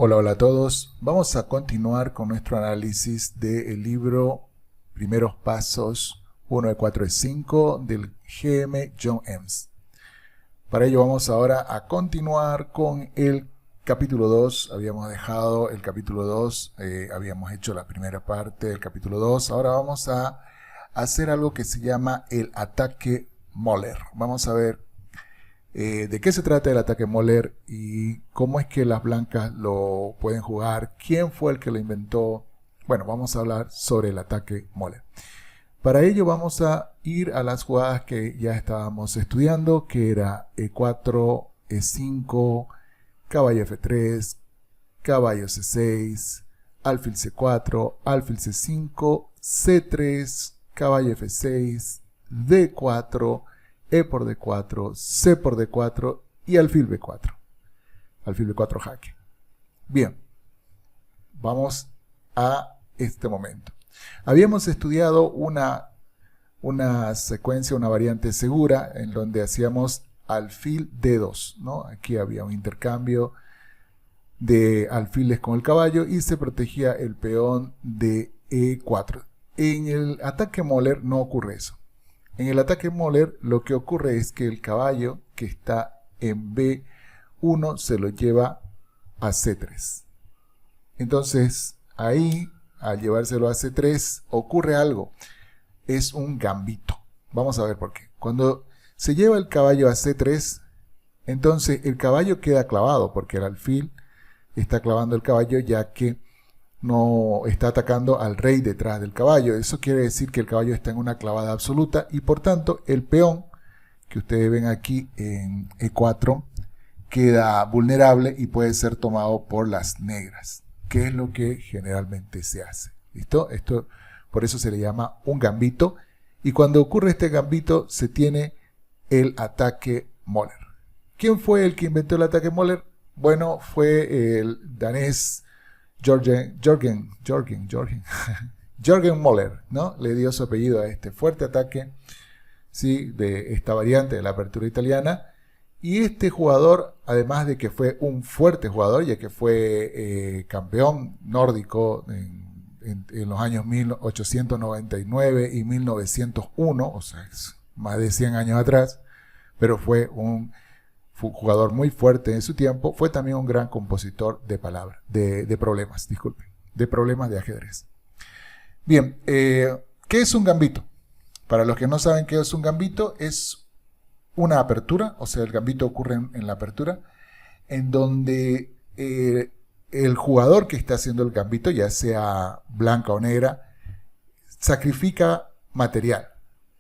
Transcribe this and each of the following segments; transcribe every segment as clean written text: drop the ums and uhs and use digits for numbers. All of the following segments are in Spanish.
Hola, hola a todos. Vamos a continuar con nuestro análisis del libro Primeros Pasos 1 de 4 de 5 del GM John Eames. Para ello vamos ahora a continuar con el capítulo 2. Habíamos dejado el capítulo 2, habíamos hecho la primera parte del capítulo 2. Ahora vamos a hacer algo que se llama el ataque Moller. Vamos a ver de qué se trata el ataque Moller y cómo es que las blancas lo pueden jugar, quién fue el que lo inventó. Bueno, vamos a hablar sobre el ataque Moller. Para ello vamos a ir a las jugadas que ya estábamos estudiando, que era E4, E5, caballo F3, caballo C6, alfil C4, alfil C5, C3, caballo F6, D4, E por D4, C por D4 y alfil B4. Alfil B4 jaque. Bien, vamos a este momento. Habíamos estudiado una secuencia, una variante segura en donde hacíamos alfil D2, ¿no? Aquí había un intercambio de alfiles con el caballo y se protegía el peón de E4. En el ataque Moller no ocurre eso. En el ataque Moller lo que ocurre es que el caballo que está en B1 se lo lleva a C3. Entonces ahí, al llevárselo a C3, ocurre algo. Es un gambito. Vamos a ver por qué. Cuando se lleva el caballo a C3, entonces el caballo queda clavado porque el alfil está clavando el caballo ya que no está atacando al rey detrás del caballo. Eso quiere decir que el caballo está en una clavada absoluta y por tanto el peón que ustedes ven aquí en E4 queda vulnerable y puede ser tomado por las negras, que es lo que generalmente se hace. ¿Listo? Esto por eso se le llama un gambito y cuando ocurre este gambito se tiene el ataque Moller. ¿Quién fue el que inventó el ataque Moller? Bueno, fue el danés Jørgen Moller, ¿no? Le dio su apellido a este fuerte ataque, ¿sí? De esta variante de la apertura italiana. Y este jugador, además de que fue un fuerte jugador, ya que fue campeón nórdico en los años 1899 y 1901, o sea, es más de 100 años atrás, pero fue un jugador muy fuerte en su tiempo, fue también un gran compositor de problemas, disculpen, de problemas de ajedrez. Bien, ¿qué es un gambito? Para los que no saben qué es un gambito, es una apertura, o sea, el gambito ocurre en la apertura, en donde el jugador que está haciendo el gambito, ya sea blanca o negra, sacrifica material.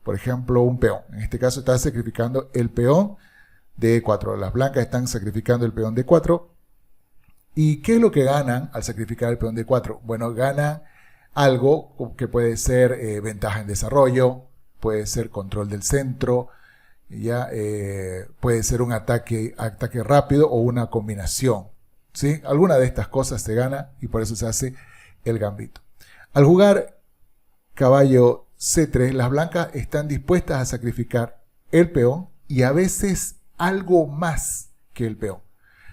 Por ejemplo, un peón. En este caso está sacrificando el peón de E4. Las blancas están sacrificando el peón de E4. ¿Y qué es lo que ganan al sacrificar el peón de E4? Bueno, ganan algo que puede ser ventaja en desarrollo, puede ser control del centro, ya puede ser un ataque rápido o una combinación, ¿sí? Alguna de estas cosas se gana y por eso se hace el gambito. Al jugar caballo C3, las blancas están dispuestas a sacrificar el peón y a veces algo más que el peón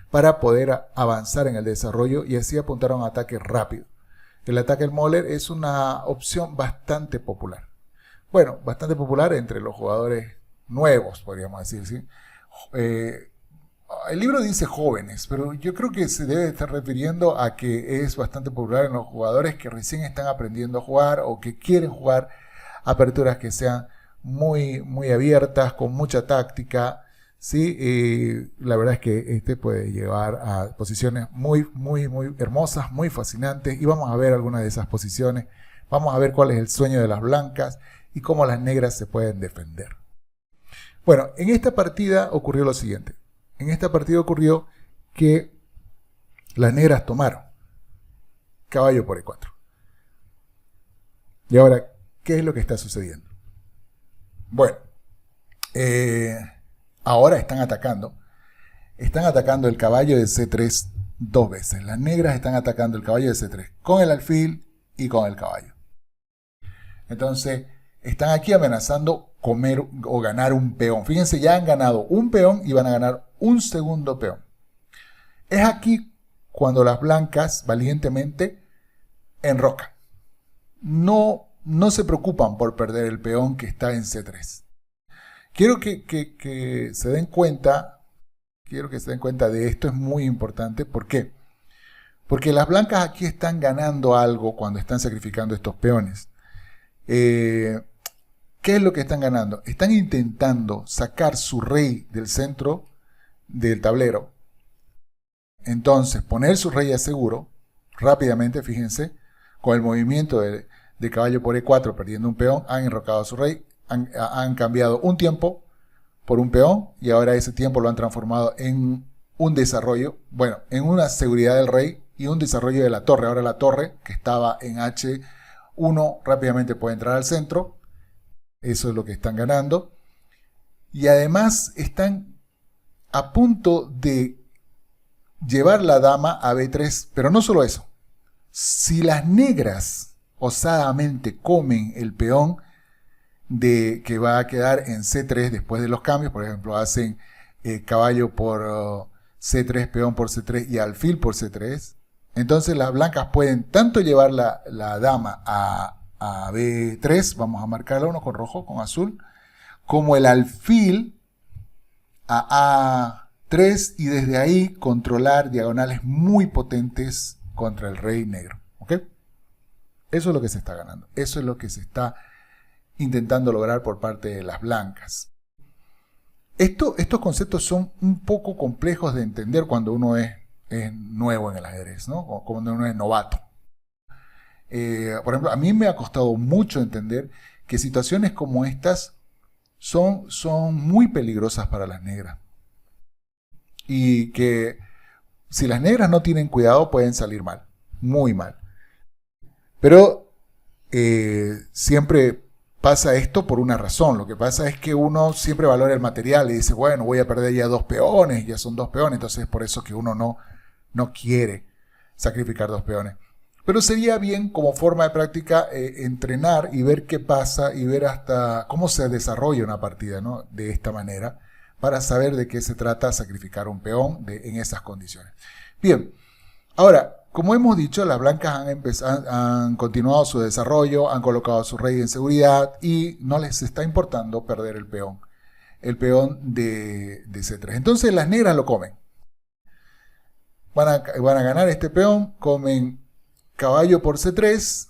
para poder avanzar en el desarrollo y así apuntar a un ataque rápido. El ataque Moller es una opción bastante popular. Bueno, bastante popular entre los jugadores nuevos, podríamos decir, ¿sí? El libro dice jóvenes, pero yo creo que se debe estar refiriendo a que es bastante popular en los jugadores que recién están aprendiendo a jugar o que quieren jugar aperturas que sean muy, muy abiertas, con mucha táctica, ¿sí? La verdad es que este puede llevar a posiciones muy, muy, muy hermosas, muy fascinantes y vamos a ver algunas de esas posiciones. Vamos a ver cuál es el sueño de las blancas y cómo las negras se pueden defender. Bueno, en esta partida ocurrió lo siguiente. En esta partida ocurrió que las negras tomaron caballo por E4. Y ahora, ¿qué es lo que está sucediendo? Bueno, ahora están atacando el caballo de C3 dos veces. Las negras están atacando el caballo de C3 con el alfil y con el caballo. Entonces, están aquí amenazando comer o ganar un peón. Fíjense, ya han ganado un peón y van a ganar un segundo peón. Es aquí cuando las blancas valientemente enrocan. No se preocupan por perder el peón que está en C3. Quiero que se den cuenta, de esto, es muy importante. ¿Por qué? Porque las blancas aquí están ganando algo cuando están sacrificando estos peones. ¿Qué es lo que están ganando? Están intentando sacar su rey del centro del tablero. Entonces, poner su rey a seguro, rápidamente, fíjense, con el movimiento de caballo por E4, perdiendo un peón, han enrocado a su rey, han cambiado un tiempo por un peón, y ahora ese tiempo lo han transformado en un desarrollo, bueno, en una seguridad del rey y un desarrollo de la torre. Ahora la torre, que estaba en H1, rápidamente puede entrar al centro. Eso es lo que están ganando. Y además están a punto de llevar la dama a B3, pero no solo eso. Si las negras osadamente comen el peón que va a quedar en C3 después de los cambios, por ejemplo, hacen caballo por C3, peón por C3 y alfil por C3, entonces las blancas pueden tanto llevar la dama a B3, vamos a marcarla uno con rojo, con azul, como el alfil a A3, y desde ahí controlar diagonales muy potentes contra el rey negro. ¿Ok? Eso es lo que se está ganando. Eso es lo que se está intentando lograr por parte de las blancas. Estos conceptos son un poco complejos de entender cuando uno es nuevo en el ajedrez, ¿no? O cuando uno es novato. Por ejemplo, a mí me ha costado mucho entender que situaciones como estas son muy peligrosas para las negras. Y que si las negras no tienen cuidado pueden salir mal, muy mal. Pero siempre pasa esto por una razón. Lo que pasa es que uno siempre valora el material y dice, bueno, voy a perder ya 2 peones, ya son 2 peones, entonces es por eso que uno no quiere sacrificar 2 peones. Pero sería bien, como forma de práctica, entrenar y ver qué pasa y ver hasta cómo se desarrolla una partida, ¿no? De esta manera, para saber de qué se trata sacrificar un peón en esas condiciones. Bien, ahora, como hemos dicho, las blancas han continuado su desarrollo, han colocado a su rey en seguridad y no les está importando perder el peón de C3. Entonces las negras lo comen. Van a ganar este peón, comen caballo por C3,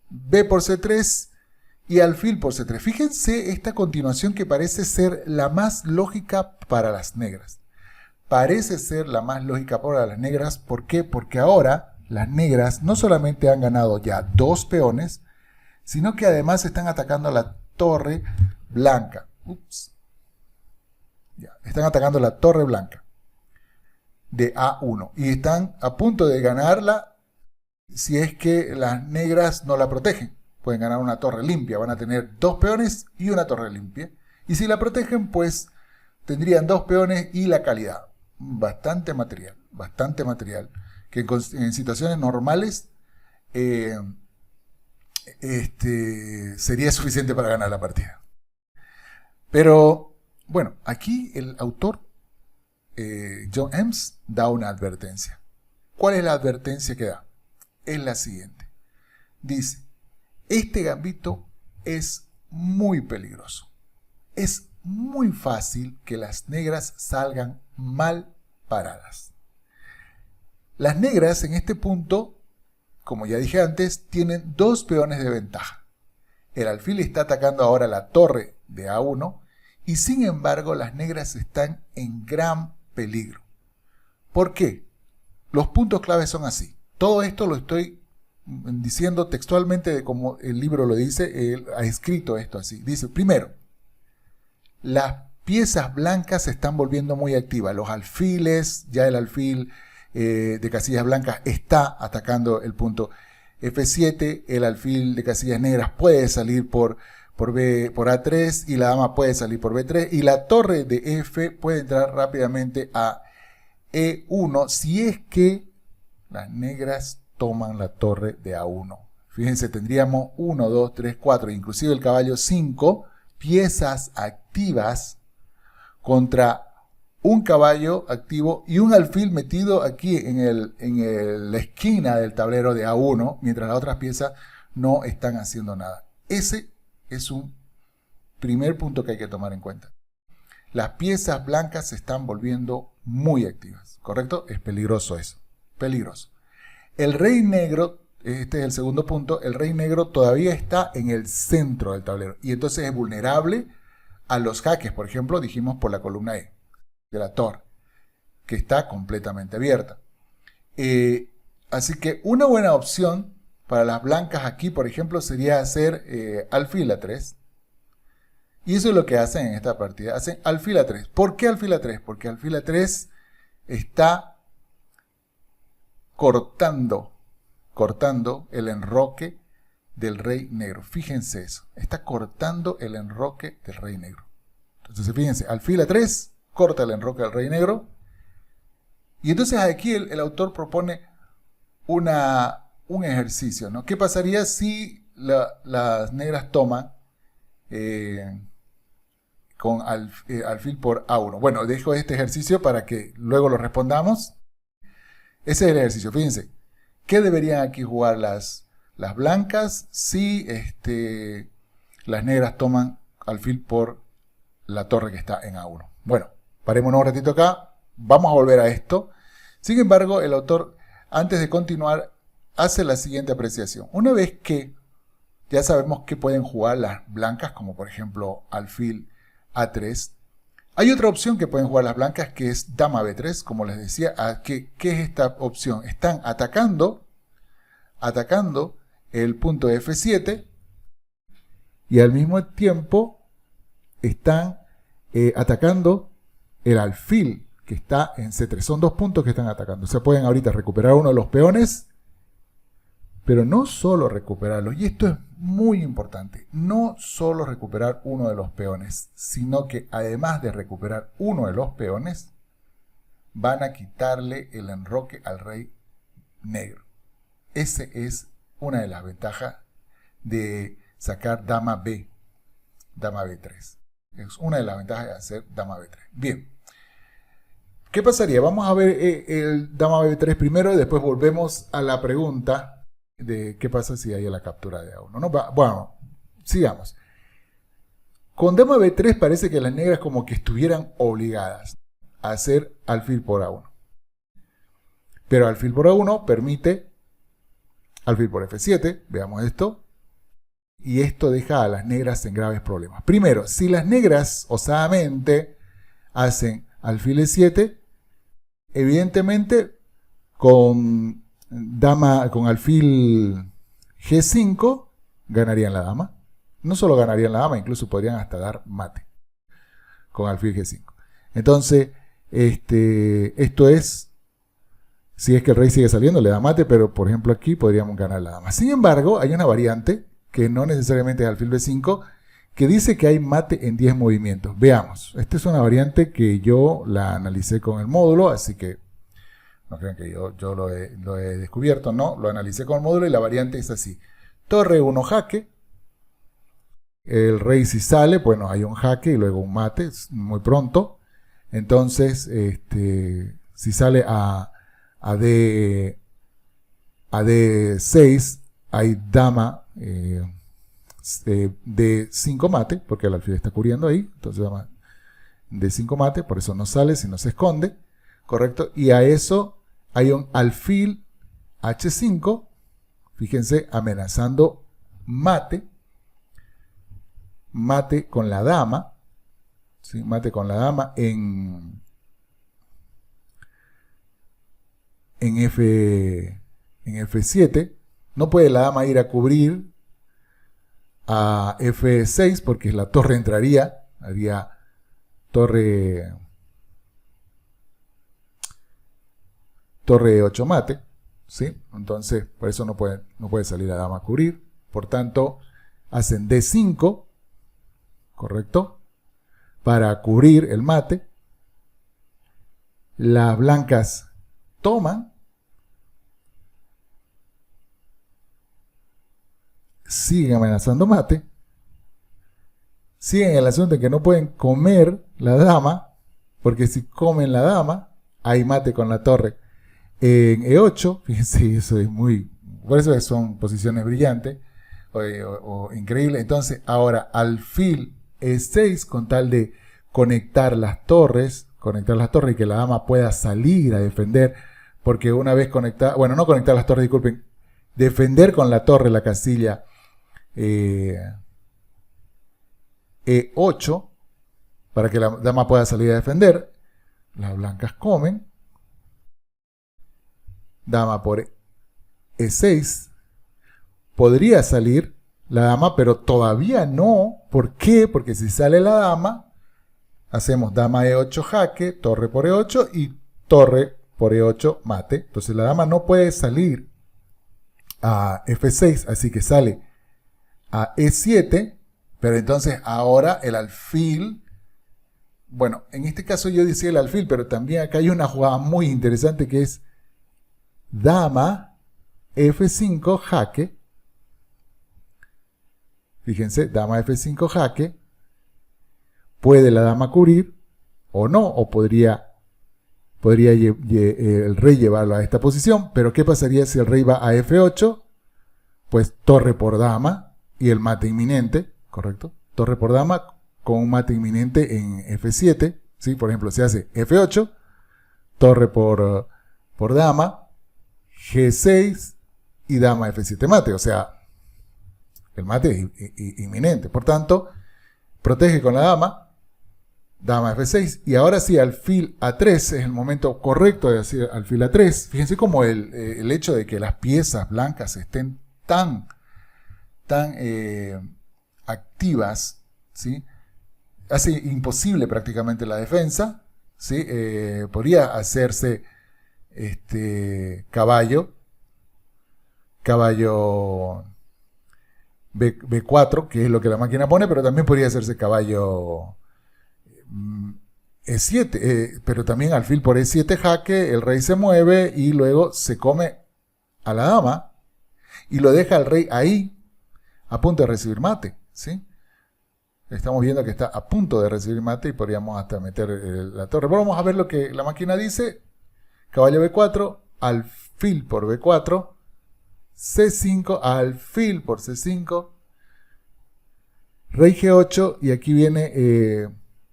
B por C3 y alfil por C3. Fíjense esta continuación que parece ser la más lógica para las negras. Parece ser la más lógica para las negras. ¿Por qué? Porque ahora las negras no solamente han ganado ya 2 peones, sino que además están atacando la torre blanca. Están atacando la torre blanca de A1 y están a punto de ganarla si es que las negras no la protegen. Pueden ganar una torre limpia, van a tener 2 peones y una torre limpia. Y si la protegen, pues tendrían 2 peones y la calidad. Bastante material, que en situaciones normales sería suficiente para ganar la partida. Pero, bueno, aquí el autor, John Eames, da una advertencia. ¿Cuál es la advertencia que da? Es la siguiente. Dice, este gambito es muy peligroso. Es muy fácil que las negras salgan mal paradas. Las negras en este punto, como ya dije antes, tienen 2 peones de ventaja. El alfil está atacando ahora la torre de A1 y sin embargo las negras están en gran peligro. ¿Por qué? Los puntos claves son así. Todo esto lo estoy diciendo textualmente de como el libro lo dice, él ha escrito esto así. Dice, primero, las piezas blancas se están volviendo muy activas. Los alfiles, ya el alfil de casillas blancas está atacando el punto F7. El alfil de casillas negras puede salir por A3 y la dama puede salir por B3. Y la torre de F puede entrar rápidamente a E1 si es que las negras toman la torre de A1. Fíjense, tendríamos 1, 2, 3, 4, inclusive el caballo 5 piezas activas contra un caballo activo y un alfil metido aquí en la esquina del tablero de A1, mientras las otras piezas no están haciendo nada. Ese es un primer punto que hay que tomar en cuenta. Las piezas blancas se están volviendo muy activas, ¿correcto? Es peligroso eso, peligroso. El rey negro, este es el segundo punto, el rey negro todavía está en el centro del tablero y entonces es vulnerable a los jaques, por ejemplo, dijimos por la columna E de la torre, que está completamente abierta. Así que una buena opción para las blancas aquí, por ejemplo, sería hacer alfil A3. Y eso es lo que hacen en esta partida. Hacen alfil A3. ¿Por qué alfil A3? Porque alfil A3 está cortando el enroque del rey negro. Fíjense eso. Está cortando el enroque del rey negro. Entonces, fíjense, alfil A3 corta el enroque del rey negro. Y entonces aquí el autor propone un ejercicio, ¿no? ¿Qué pasaría si las negras toman con alfil por A1? Bueno, dejo este ejercicio para que luego lo respondamos. Ese es el ejercicio. Fíjense, ¿qué deberían aquí jugar las blancas si las negras toman alfil por la torre que está en A1? Bueno, parémonos un ratito acá. Vamos a volver a esto. Sin embargo, el autor, antes de continuar, hace la siguiente apreciación. Una vez que ya sabemos que pueden jugar las blancas, como por ejemplo alfil A3, hay otra opción que pueden jugar las blancas, que es dama B3, como les decía. ¿Qué es esta opción? Están atacando el punto F7 y al mismo tiempo están atacando el alfil que está en C3. Son dos puntos que están atacando. O sea, pueden ahorita recuperar uno de los peones, pero no solo recuperarlos, y esto es muy importante, no solo recuperar uno de los peones, sino que además de recuperar uno de los peones, van a quitarle el enroque al rey negro. Esa es una de las ventajas de sacar dama B, dama B3. Es una de las ventajas de hacer dama B3. Bien. ¿Qué pasaría? Vamos a ver el dama B3 primero y después volvemos a la pregunta de qué pasa si hay la captura de A1, ¿no? Bueno, sigamos. Con dama B3 parece que las negras como que estuvieran obligadas a hacer alfil por A1. Pero alfil por A1 permite alfil por F7, veamos esto. Y esto deja a las negras en graves problemas. Primero, si las negras osadamente hacen alfil E7, evidentemente con alfil G5 ganarían la dama. No solo ganarían la dama, incluso podrían hasta dar mate con alfil G5. Entonces, esto es, si es que el rey sigue saliendo, le da mate, pero por ejemplo aquí podríamos ganar la dama. Sin embargo, hay una variante que no necesariamente es alfil B5, que dice que hay mate en 10 movimientos. Veamos, esta es una variante que yo la analicé con el módulo, así que no crean que yo lo he descubierto, no, lo analicé con el módulo y la variante es así. Torre 1 jaque, el rey si sale, bueno, hay un jaque y luego un mate, muy pronto. Entonces, si sale a D6, hay dama D5 mate, porque el alfil está cubriendo ahí, entonces dama D5 mate, por eso no sale, sino se esconde, ¿correcto? Y a eso hay un alfil H5, fíjense, amenazando mate con la dama, ¿sí? Mate con la dama en F7, no puede la dama ir a cubrir a F6 porque la torre entraría, haría torre 8 mate, ¿sí? Entonces por eso no puede salir la dama a cubrir, por tanto hacen D5, ¿correcto? Para cubrir el mate. Las blancas toman, siguen amenazando mate, siguen el asunto de que no pueden comer la dama, porque si comen la dama, hay mate con la torre en E8, fíjense, eso es muy, por eso son posiciones brillantes o increíbles. Entonces, ahora alfil E6 con tal de conectar las torres y que la dama pueda salir a defender, porque una vez conectada, bueno, no conectar las torres, disculpen, defender con la torre la casilla E8, para que la dama pueda salir a defender. Las blancas comen. Dama por E6. Podría salir la dama, pero todavía no. ¿Por qué? Porque si sale la dama, hacemos dama E8 jaque, torre por E8 y torre por E8 mate. Entonces la dama no puede salir a F6, así que sale a E7, pero entonces ahora el alfil, bueno, en este caso yo decía el alfil, pero también acá hay una jugada muy interesante que es dama F5 jaque. Fíjense, dama F5 jaque. Puede la dama cubrir o no, o podría el rey llevarlo a esta posición, pero ¿qué pasaría si el rey va a F8? Pues torre por dama y el mate inminente, ¿correcto? Torre por dama con un mate inminente en F7, ¿sí? Por ejemplo, se hace F8, torre por dama, G6 y dama F7 mate, o sea, el mate es inminente. Por tanto, protege con la dama, dama F6, y ahora sí, alfil A3 es el momento correcto de hacer alfil A3. Fíjense cómo el hecho de que las piezas blancas estén tan activas, ¿sí? Hace imposible prácticamente la defensa, ¿sí? Podría hacerse caballo B4, que es lo que la máquina pone, pero también podría hacerse caballo E7, pero también alfil por E7 jaque, el rey se mueve y luego se come a la dama y lo deja al rey ahí a punto de recibir mate, ¿sí? Estamos viendo que está a punto de recibir mate y podríamos hasta meter la torre. Pero vamos a ver lo que la máquina dice. Caballo B4, alfil por B4, C5, alfil por C5, rey G8 y aquí viene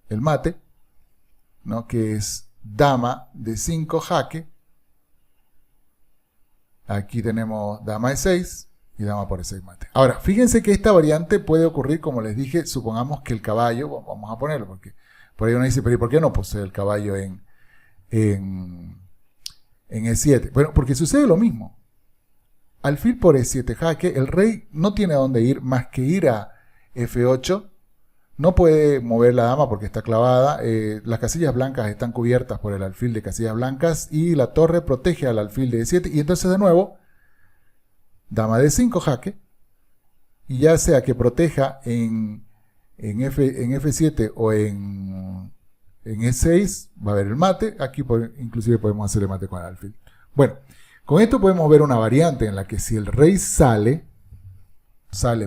el mate, ¿no? Que es dama D5 jaque. Aquí tenemos dama E6 y dama por E6 mate. Ahora, fíjense que esta variante puede ocurrir, como les dije, supongamos que el caballo, vamos a ponerlo, porque por ahí uno dice, pero ¿y por qué no posee el caballo en E7? Bueno, porque sucede lo mismo. Alfil por E7 jaque, el rey no tiene a dónde ir más que ir a F8. No puede mover la dama porque está clavada. Las casillas blancas están cubiertas por el alfil de casillas blancas y la torre protege al alfil de E7. Y entonces de nuevo, dama D5 jaque. Y ya sea que proteja en F7 o en E6, va a haber el mate. Aquí inclusive podemos hacer el mate con el alfil. Bueno, con esto podemos ver una variante en la que si el rey sale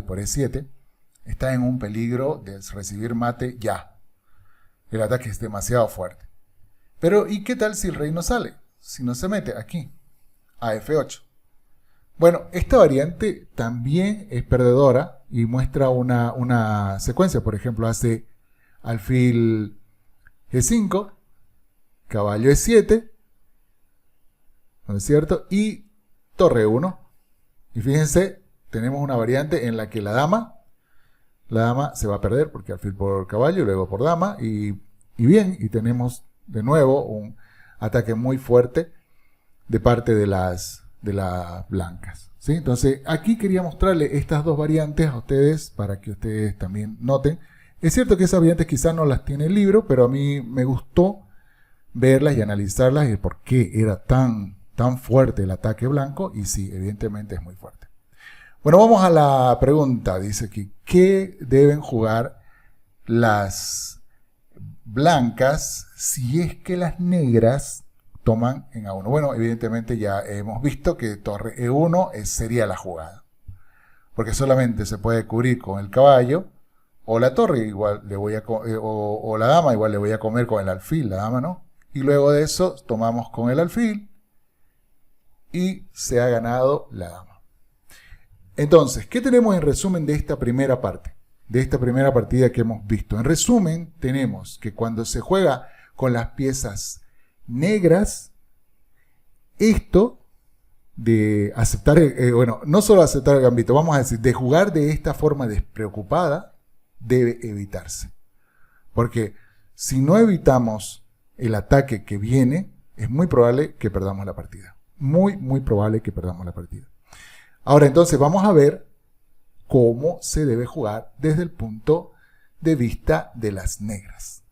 por E7, está en un peligro de recibir mate ya. El ataque es demasiado fuerte. Pero, ¿y qué tal si el rey no sale? Si no se mete aquí, a F8. Bueno, esta variante también es perdedora y muestra una secuencia. Por ejemplo, hace alfil G5, caballo E7, ¿no es cierto? Y torre 1. Y fíjense, tenemos una variante en la que la dama se va a perder porque alfil por caballo, luego por dama, y bien, y tenemos de nuevo un ataque muy fuerte de parte de las blancas, ¿sí? Entonces, aquí quería mostrarles estas dos variantes a ustedes para que ustedes también noten. Es cierto que esas variantes quizás no las tiene el libro, pero a mí me gustó verlas y analizarlas y por qué era tan fuerte el ataque blanco, y sí, evidentemente es muy fuerte. Bueno, vamos a la pregunta. Dice aquí, ¿qué deben jugar las blancas si es que las negras toman en A1? Bueno, evidentemente ya hemos visto que torre E1 sería la jugada, porque solamente se puede cubrir con el caballo O la torre igual le voy a o la dama igual le voy a comer con el alfil, la dama no. Y luego de eso tomamos con el alfil y se ha ganado la dama. Entonces, ¿qué tenemos en resumen de esta primera parte? De esta primera partida que hemos visto. En resumen, tenemos que cuando se juega con las piezas negras, esto de aceptar, bueno, no solo aceptar el gambito, vamos a decir, de jugar de esta forma despreocupada, debe evitarse. Porque si no evitamos el ataque que viene, es muy probable que perdamos la partida. Muy probable que perdamos la partida. Ahora entonces vamos a ver cómo se debe jugar desde el punto de vista de las negras.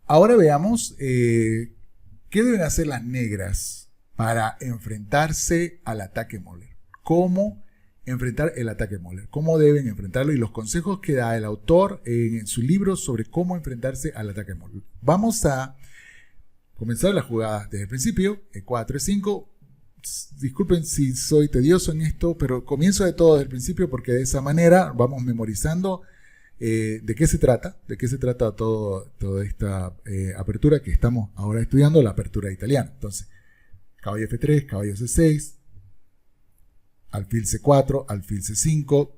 Ahora veamos qué deben hacer las negras para enfrentarse al ataque Moller. ¿Cómo enfrentar el ataque Moller? ¿Cómo deben enfrentarlo? Y los consejos que da el autor en su libro sobre cómo enfrentarse al ataque Moller. Vamos a comenzar la jugada desde el principio, E4, E5. Disculpen si soy tedioso en esto, pero comienzo de todo desde el principio porque de esa manera vamos memorizando de qué se trata toda esta apertura que estamos ahora estudiando, la apertura italiana. Entonces, caballo F3, caballo C6, alfil C4, alfil C5,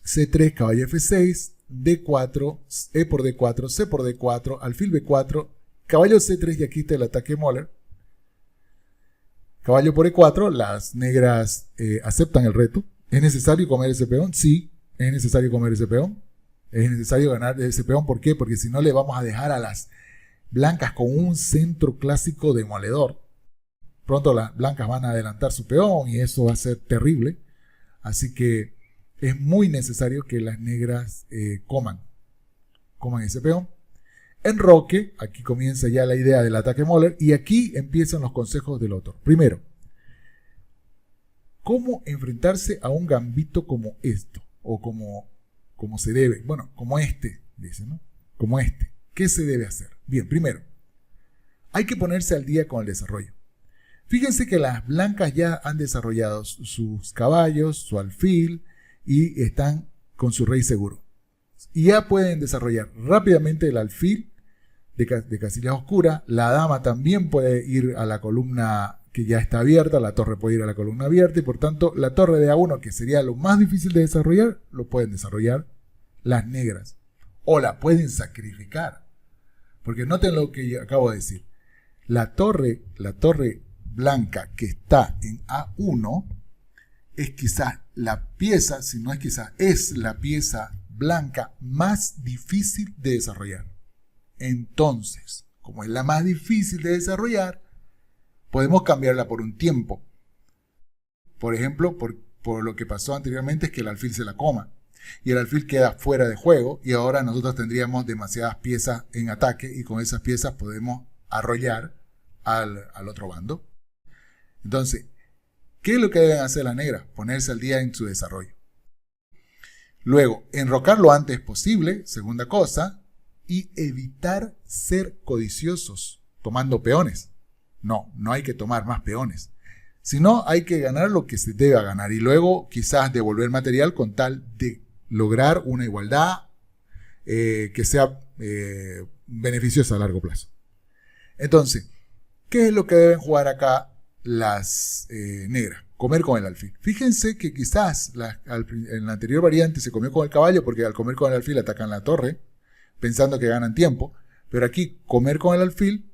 C3, caballo F6, D4, E por D4, C por D4, alfil B4, caballo C3 y aquí está el ataque Moller. Caballo por E4, las negras aceptan el reto. ¿Es necesario comer ese peón? Sí, es necesario comer ese peón. Es necesario ganar ese peón. ¿Por qué? Porque si no le vamos a dejar a las blancas con un centro clásico demoledor. Pronto las blancas van a adelantar su peón y eso va a ser terrible. Así que es muy necesario que las negras coman ese peón. Enroque, aquí comienza ya la idea del ataque Moller y aquí empiezan los consejos del autor. Primero, ¿cómo enfrentarse a un gambito como esto? O como se debe, bueno, como este, dice, ¿no? Como este. ¿Qué se debe hacer? Bien, primero, hay que ponerse al día con el desarrollo. Fíjense que las blancas ya han desarrollado sus caballos, su alfil y están con su rey seguro. Y ya pueden desarrollar rápidamente el alfil de casilla oscura. La dama también puede ir a la columna que ya está abierta, la torre puede ir a la columna abierta y por tanto la torre de A1, que sería lo más difícil de desarrollar, lo pueden desarrollar las negras. O la pueden sacrificar. Porque noten lo que acabo de decir. La torre blanca que está en A1 es quizás la pieza, si no es quizás, es la pieza blanca más difícil de desarrollar. Entonces, como es la más difícil de desarrollar, podemos cambiarla por un tiempo. Por ejemplo, por lo que pasó anteriormente es que el alfil se la coma. Y el alfil queda fuera de juego y ahora nosotros tendríamos demasiadas piezas en ataque y con esas piezas podemos arrollar al otro bando. Entonces, ¿qué es lo que deben hacer las negras? Ponerse al día en su desarrollo. Luego, enrocar lo antes posible, segunda cosa, y evitar ser codiciosos tomando peones. No hay que tomar más peones. Sino hay que ganar lo que se debe ganar y luego quizás devolver material con tal de lograr una igualdad que sea beneficiosa a largo plazo. Entonces, ¿qué es lo que deben jugar acá las negras? Comer con el alfil. Fíjense que quizás en la anterior variante se comió con el caballo porque al comer con el alfil atacan la torre pensando que ganan tiempo, pero aquí comer con el alfil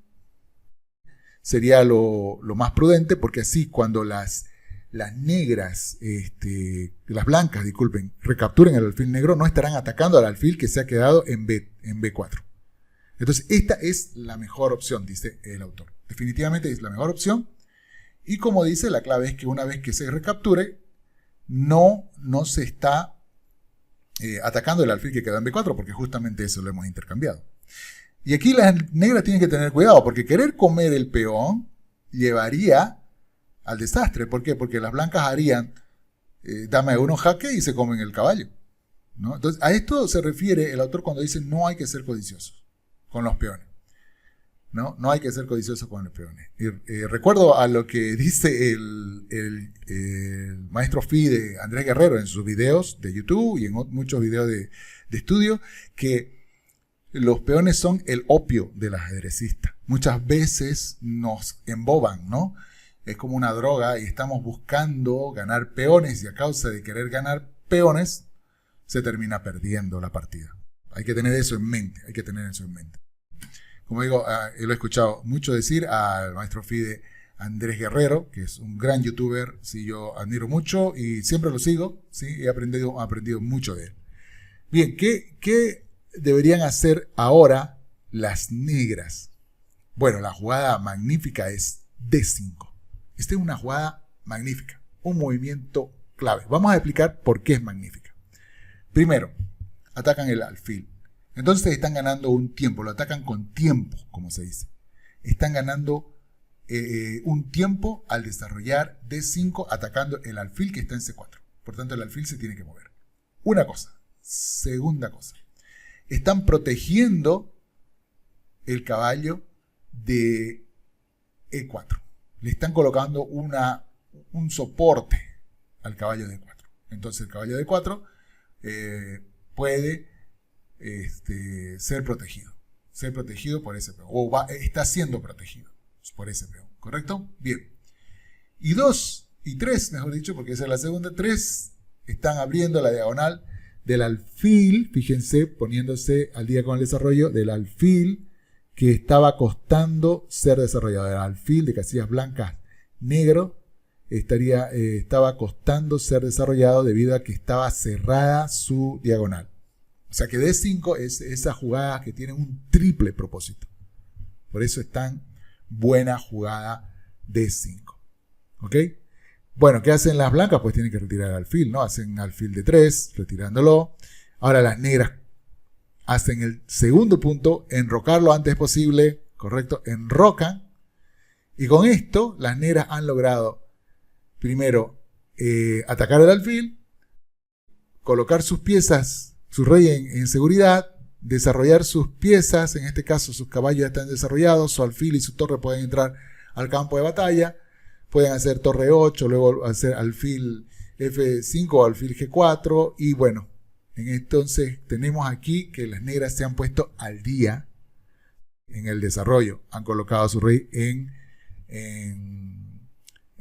sería lo más prudente porque así cuando las negras, las blancas, disculpen, recapturen el alfil negro, no estarán atacando al alfil que se ha quedado en B4. Entonces, esta es la mejor opción, dice el autor. Definitivamente es la mejor opción. Y como dice, la clave es que una vez que se recapture, no se está atacando el alfil que queda en B4, porque justamente eso lo hemos intercambiado. Y aquí las negras tienen que tener cuidado, porque querer comer el peón llevaría al desastre. ¿Por qué? Porque las blancas harían dama de uno jaque y se comen el caballo, ¿no? Entonces, a esto se refiere el autor cuando dice no hay que ser codiciosos con los peones. ¿no? No hay que ser codicioso con los peones. Recuerdo a lo que dice el maestro Phi de Andrés Guerrero en sus videos de YouTube y en muchos videos de estudio, que los peones son el opio del ajedrecista. Muchas veces nos emboban, ¿no? Es como una droga y estamos buscando ganar peones y a causa de querer ganar peones se termina perdiendo la partida. Hay que tener eso en mente, hay que tener eso en mente. Como digo, lo he escuchado mucho decir al maestro Fide Andrés Guerrero, que es un gran youtuber, sí, yo admiro mucho y siempre lo sigo, sí, he aprendido mucho de él. Bien, ¿qué deberían hacer ahora las negras? Bueno, la jugada magnífica es D5. Esta es una jugada magnífica, un movimiento clave. Vamos a explicar por qué es magnífica. Primero, atacan el alfil. Entonces están ganando un tiempo, lo atacan con tiempo, como se dice. Están ganando un tiempo al desarrollar D5 atacando el alfil que está en C4. Por tanto, el alfil se tiene que mover. Una cosa. Segunda cosa. Están protegiendo el caballo de E4. Le están colocando un soporte al caballo de E4. Entonces el caballo de E4 puede ser protegido por ese peón, o está siendo protegido por ese peón, ¿correcto? Bien. Y 2 y 3, mejor dicho, porque esa es la segunda, 3 están abriendo la diagonal del alfil, fíjense, poniéndose al día con el desarrollo del alfil que estaba costando ser desarrollado. El alfil de casillas blancas negro estaba costando ser desarrollado debido a que estaba cerrada su diagonal. O sea que D5 es esa jugada que tiene un triple propósito. Por eso es tan buena jugada D5. ¿Ok? Bueno, ¿qué hacen las blancas? Pues tienen que retirar el alfil, ¿no? Hacen alfil de 3, retirándolo. Ahora las negras hacen el segundo punto, enrocar lo antes posible, ¿correcto? Enrocan. Y con esto, las negras han logrado, primero, atacar el alfil, colocar sus piezas, su rey en seguridad, desarrollar sus piezas, en este caso sus caballos ya están desarrollados, su alfil y su torre pueden entrar al campo de batalla, pueden hacer torre 8, luego hacer alfil F5 o alfil G4, y bueno, entonces tenemos aquí que las negras se han puesto al día en el desarrollo, han colocado a su rey en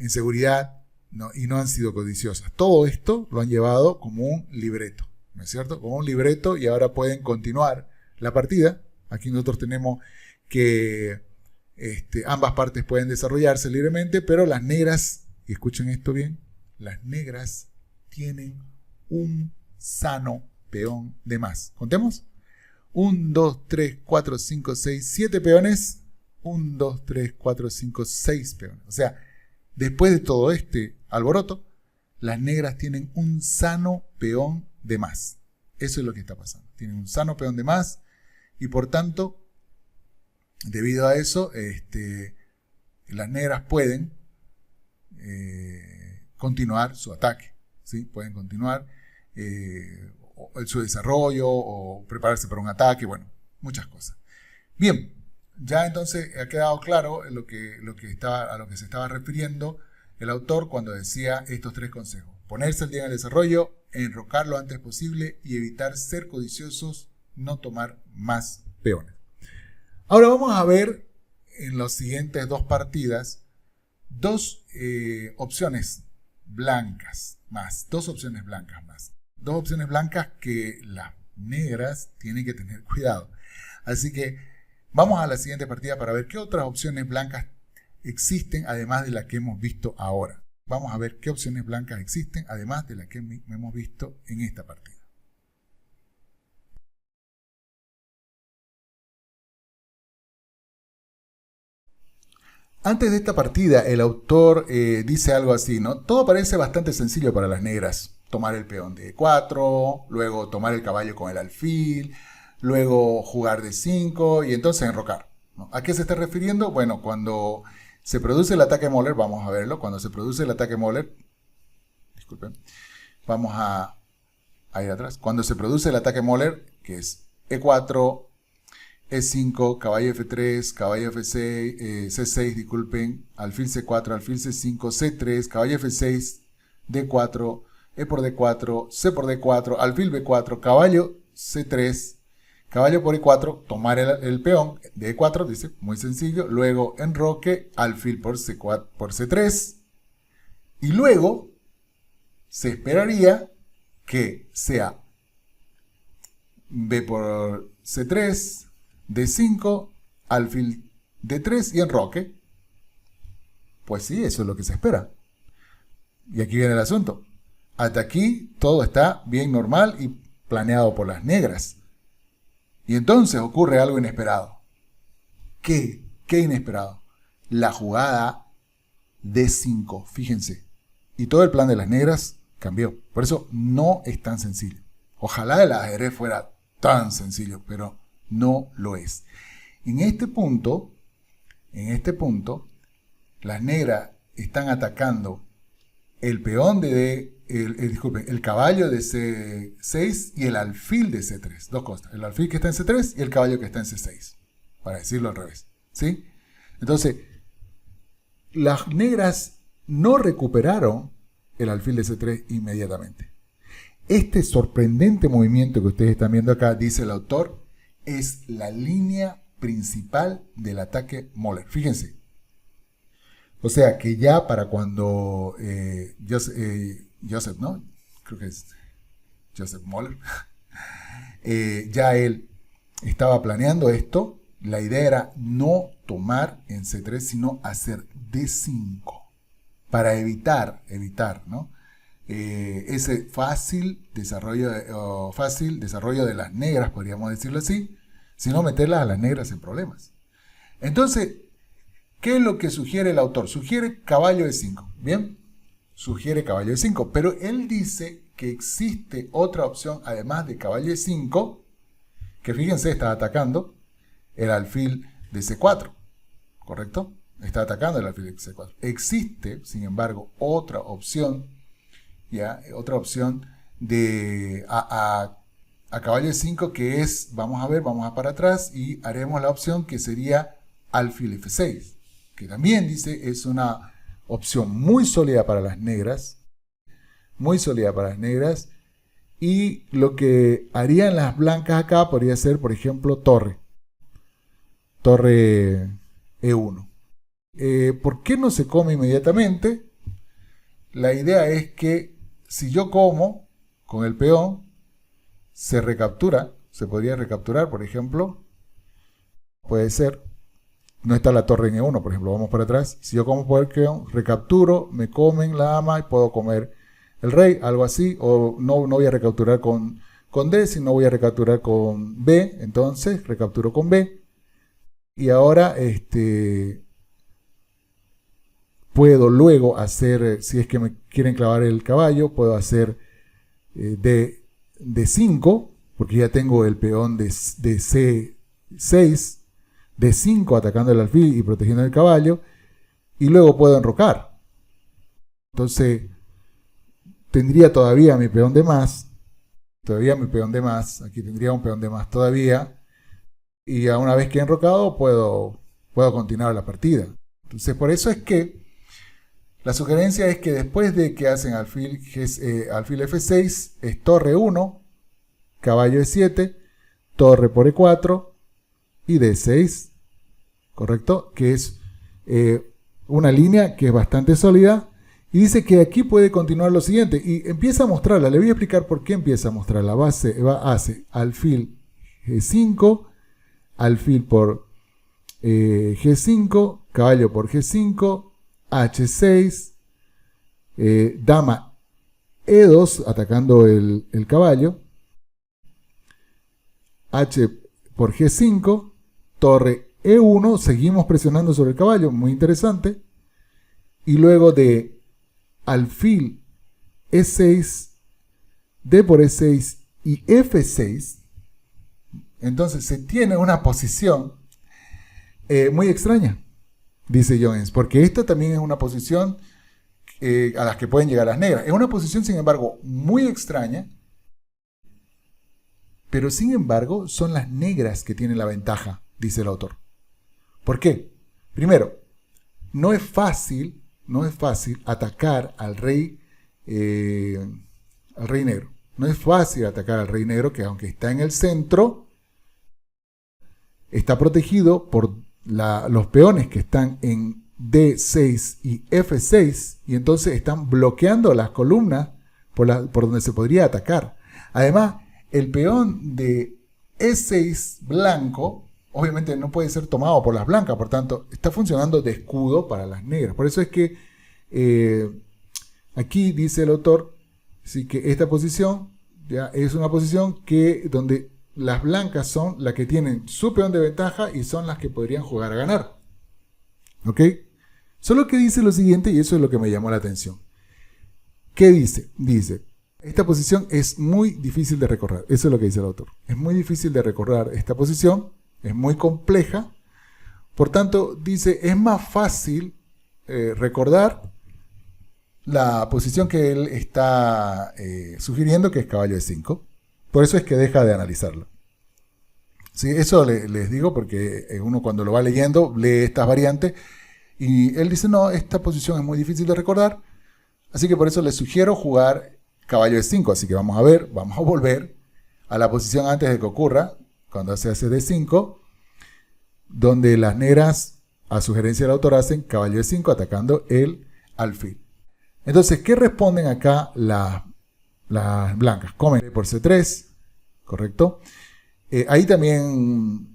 seguridad, ¿no? Y no han sido codiciosas. Todo esto lo han llevado como un libreto, ¿no es cierto? Como un libreto, y ahora pueden continuar la partida. Aquí nosotros tenemos que ambas partes pueden desarrollarse libremente, pero las negras, y escuchen esto bien, las negras tienen un sano peón de más. ¿Contemos? 1, 2, 3, 4, 5, 6, 7 peones. 1, 2, 3, 4, 5, 6 peones. O sea, después de todo este alboroto, las negras tienen un sano peón de más. Eso es lo que está pasando. Tienen un sano peón de más y por tanto, debido a eso, las negras pueden continuar su ataque, ¿sí? Pueden continuar su desarrollo o prepararse para un ataque, bueno, muchas cosas. Bien, ya entonces ha quedado claro a lo que se estaba refiriendo el autor cuando decía estos 3 consejos. Ponerse al día en el desarrollo, enrocar lo antes posible y evitar ser codiciosos, no tomar más peones. Ahora vamos a ver en las siguientes 2 partidas 2 opciones blancas más. 2 opciones blancas más. 2 opciones blancas que las negras tienen que tener cuidado. Así que vamos a la siguiente partida para ver qué otras opciones blancas existen además de la que hemos visto ahora. Vamos a ver qué opciones blancas existen además de la que hemos visto en esta partida. Antes de esta partida, el autor dice algo así, ¿no? Todo parece bastante sencillo para las negras. Tomar el peón de E4, luego tomar el caballo con el alfil, luego jugar D5 y entonces enrocar, ¿no? ¿A qué se está refiriendo? Bueno, cuando se produce el ataque Moller, vamos a verlo, cuando se produce el ataque Moller, disculpen, vamos a ir atrás. Cuando se produce el ataque Moller, que es E4, E5, caballo F3, caballo F6, C6, disculpen, alfil C4, alfil C5, C3, caballo F6, D4, E por D4, C por D4, alfil B4, caballo C3, caballo por E4, tomar el peón de E4, dice, muy sencillo, luego enroque, alfil por C4, por C3, y luego se esperaría que sea B por C3, D5, alfil D3 y enroque. Pues sí, eso es lo que se espera. Y aquí viene el asunto. Hasta aquí todo está bien normal y planeado por las negras. Y entonces ocurre algo inesperado. ¿Qué? ¿Qué inesperado? La jugada D5, fíjense. Y todo el plan de las negras cambió. Por eso no es tan sencillo. Ojalá el ajedrez fuera tan sencillo, pero no lo es. En este punto, las negras están atacando el peón de disculpen, el caballo de C6 y el alfil de C3. Dos cosas. El alfil que está en C3 y el caballo que está en C6. Para decirlo al revés. ¿Sí? Entonces, las negras no recuperaron el alfil de C3 inmediatamente. Este sorprendente movimiento que ustedes están viendo acá, dice el autor, es la línea principal del ataque Moller. Fíjense. O sea que ya para cuando Joseph, ¿no? Creo que es Joseph Moller. Ya él estaba planeando esto. La idea era no tomar en C3, sino hacer D5. Para evitar, ¿no? Ese fácil desarrollo de las negras, podríamos decirlo así, sino meterlas a las negras en problemas. Entonces, ¿qué es lo que sugiere el autor? Sugiere caballo E5, ¿bien? Sugiere caballo E5, pero él dice que existe otra opción, además de caballo E5, que fíjense, está atacando el alfil de C4, ¿correcto? Está atacando el alfil de C4. Existe, sin embargo, otra opción, ¿ya? Otra opción de a caballo E5 que es, vamos a ver, vamos a para atrás y haremos la opción que sería alfil F6, que también dice es una opción muy sólida para las negras, y lo que harían las blancas acá podría ser, por ejemplo, torre E1. ¿Por qué no se come inmediatamente? La idea es que si yo como con el peón, se podría recapturar, por ejemplo, puede ser, no está la torre en E1, por ejemplo, vamos para atrás, si yo como por el peón, recapturo, me comen la dama y puedo comer el rey, algo así, o no voy a recapturar con D, sino voy a recapturar con B, entonces recapturo con B, y ahora puedo luego hacer, si es que me quieren clavar el caballo, puedo hacer D5, porque ya tengo el peón de C6, D5 atacando el alfil y protegiendo el caballo, y luego puedo enrocar. Entonces, tendría todavía mi peón de más, aquí tendría un peón de más todavía, y a una vez que he enrocado puedo continuar la partida. Entonces, por eso es que la sugerencia es que después de que hacen alfil F6, es torre 1, caballo E7, torre por E4 y D6, ¿correcto? Que es una línea que es bastante sólida. Y dice que aquí puede continuar lo siguiente. Y empieza a mostrarla. Le voy a explicar por qué empieza a mostrarla. Hace alfil G5, alfil por G5, caballo por G5, H6, dama E2 atacando el caballo, H por G5, torre E1, seguimos presionando sobre el caballo, muy interesante, y luego de alfil E6, D por E6 y F6, entonces se tiene una posición muy extraña, dice Jones, porque esta también es una posición a las que pueden llegar las negras. Es una posición, sin embargo, muy extraña, pero sin embargo son las negras que tienen la ventaja. dice el autor. ¿Por qué? Primero, no es fácil atacar al rey negro. No es fácil atacar al rey negro, que aunque está en el centro, está protegido por los peones que están en D6 y F6, y entonces están bloqueando las columnas por donde se podría atacar. Además, el peón de E6 blanco obviamente no puede ser tomado por las blancas, por tanto está funcionando de escudo para las negras. Por eso es que aquí dice el autor, sí, que esta posición ya es una posición donde las blancas son las que tienen su peón de ventaja y son las que podrían jugar a ganar. ¿Ok? Solo que dice lo siguiente, y eso es lo que me llamó la atención. ¿Qué dice? Dice, esta posición es muy difícil de recorrer. Eso es lo que dice el autor. Es muy difícil de recorrer esta posición, es muy compleja. Por tanto, dice, es más fácil recordar la posición que él está sugiriendo, que es caballo de 5. Por eso es que deja de analizarlo. Sí, eso les digo porque uno cuando lo va leyendo lee estas variantes y él dice, no, esta posición es muy difícil de recordar, así que por eso les sugiero jugar caballo de 5. Así que vamos a volver a la posición antes de que ocurra, cuando se hace D5, donde las negras, a sugerencia del autor, hacen caballo de 5 atacando el alfil. Entonces, ¿qué responden acá las blancas? Comen por C3, ¿correcto? Ahí también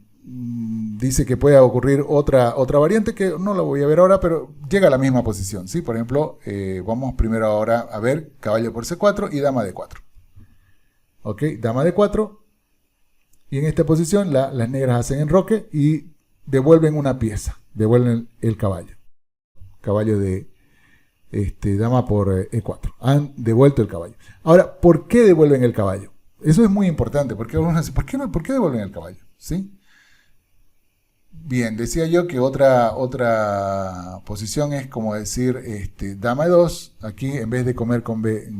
dice que puede ocurrir otra variante que no la voy a ver ahora, pero llega a la misma posición, ¿sí? Por ejemplo, vamos primero ahora a ver caballo por C4 y dama D4. ¿Ok? Dama D4. Y en esta posición las negras hacen enroque y devuelven una pieza. Devuelven el caballo. Caballo de dama por E4. Han devuelto el caballo. Ahora, ¿por qué devuelven el caballo? Eso es muy importante, porque uno dice, ¿por qué devuelven el caballo? ¿Sí? Bien, decía yo que otra posición es como decir dama E2, aquí en vez de comer con B,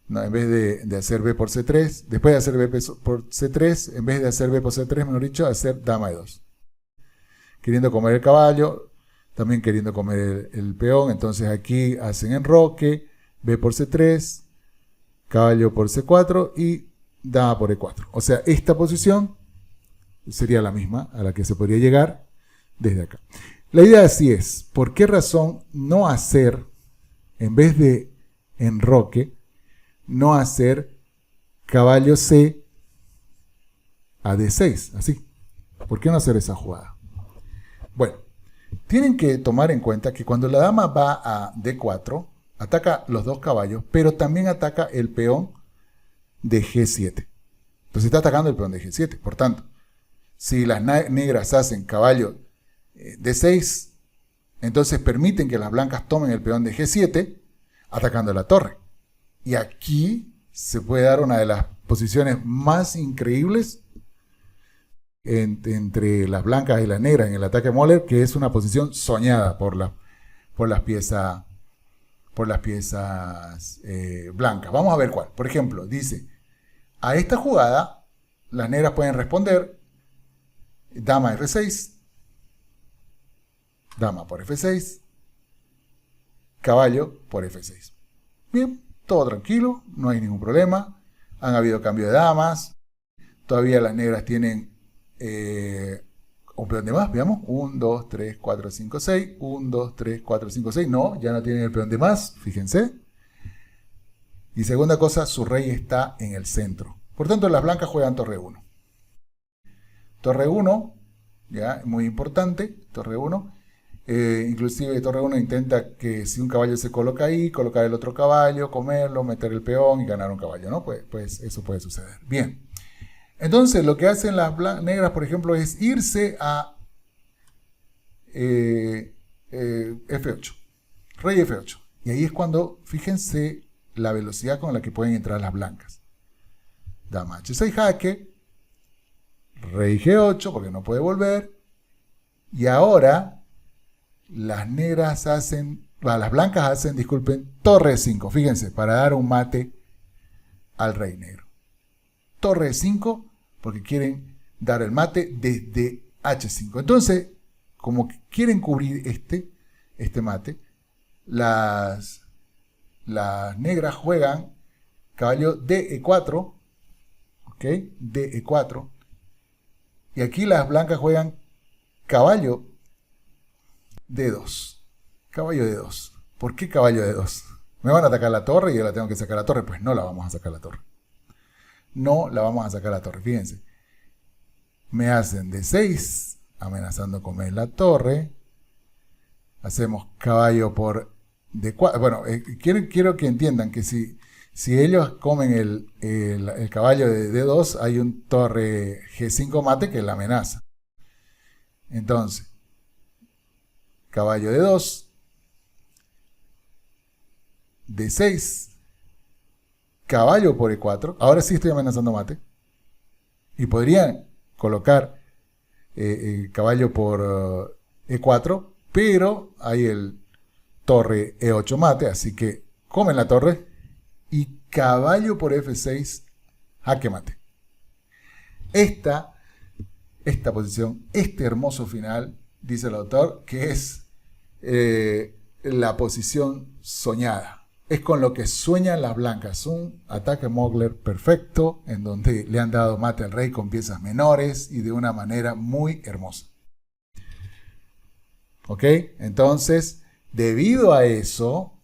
no, en vez de hacer B por C3, después de hacer B por C3, en vez de hacer B por C3, mejor dicho, hacer dama E2. Queriendo comer el caballo, también queriendo comer el peón, entonces aquí hacen enroque, B por C3, caballo por C4 y dama por E4. O sea, esta posición sería la misma a la que se podría llegar desde acá. La idea así es, ¿por qué razón no hacer, en vez de enroque, no hacer caballo C a D6? Así. ¿Por qué no hacer esa jugada? Bueno, tienen que tomar en cuenta que cuando la dama va a D4, ataca los dos caballos, pero también ataca el peón de G7. Entonces está atacando el peón de G7. Por tanto, si las negras hacen caballo D6, entonces permiten que las blancas tomen el peón de G7, atacando la torre. Y aquí se puede dar una de las posiciones más increíbles entre las blancas y las negras en el ataque Moller, que es una posición soñada por las piezas blancas. Vamos a ver cuál. Por ejemplo, dice, a esta jugada las negras pueden responder dama R6, dama por F6, caballo por F6. Bien, todo tranquilo, no hay ningún problema. Han habido cambio de damas. Todavía las negras tienen un peón de más, veamos. 1, 2, 3, 4, 5, 6. 1, 2, 3, 4, 5, 6. No, ya no tienen el peón de más, fíjense. Y segunda cosa, su rey está en el centro. Por tanto, las blancas juegan torre 1. Torre 1, ya, muy importante, torre 1. Inclusive torre 1 intenta que si un caballo se coloca ahí, colocar el otro caballo, comerlo, meter el peón y ganar un caballo, ¿no? Pues eso puede suceder. Bien. Entonces lo que hacen las negras, por ejemplo, es irse a F8. Rey F8. Y ahí es cuando, fíjense la velocidad con la que pueden entrar las blancas. Dama H6 jaque. Rey G8 porque no puede volver. Y ahora las blancas hacen, disculpen, torre 5, fíjense, para dar un mate al rey negro. Torre 5 porque quieren dar el mate desde H5. Entonces, como que quieren cubrir este mate, las negras juegan caballo DE4, ¿ok? DE4. Y aquí las blancas juegan caballo D2. Caballo D2. ¿Por qué caballo D2? ¿Me van a atacar la torre y yo la tengo que sacar la torre? Pues no la vamos a sacar la torre. No la vamos a sacar la torre. Fíjense. Me hacen D6, amenazando comer la torre. Hacemos caballo por D4. Bueno, quiero que entiendan que si ellos comen el caballo de D2, hay un torre G5 mate que la amenaza. Entonces, caballo D2, D6, caballo por E4. Ahora sí estoy amenazando mate. Y podrían colocar caballo por E4, pero hay el torre E8 mate, así que comen la torre y caballo por F6, jaque mate. Esta posición, este hermoso final, dice el autor, que es la posición soñada. Es con lo que sueñan las blancas. Un ataque Mogler perfecto, en donde le han dado mate al rey con piezas menores y de una manera muy hermosa. ¿Ok? Entonces, debido a eso,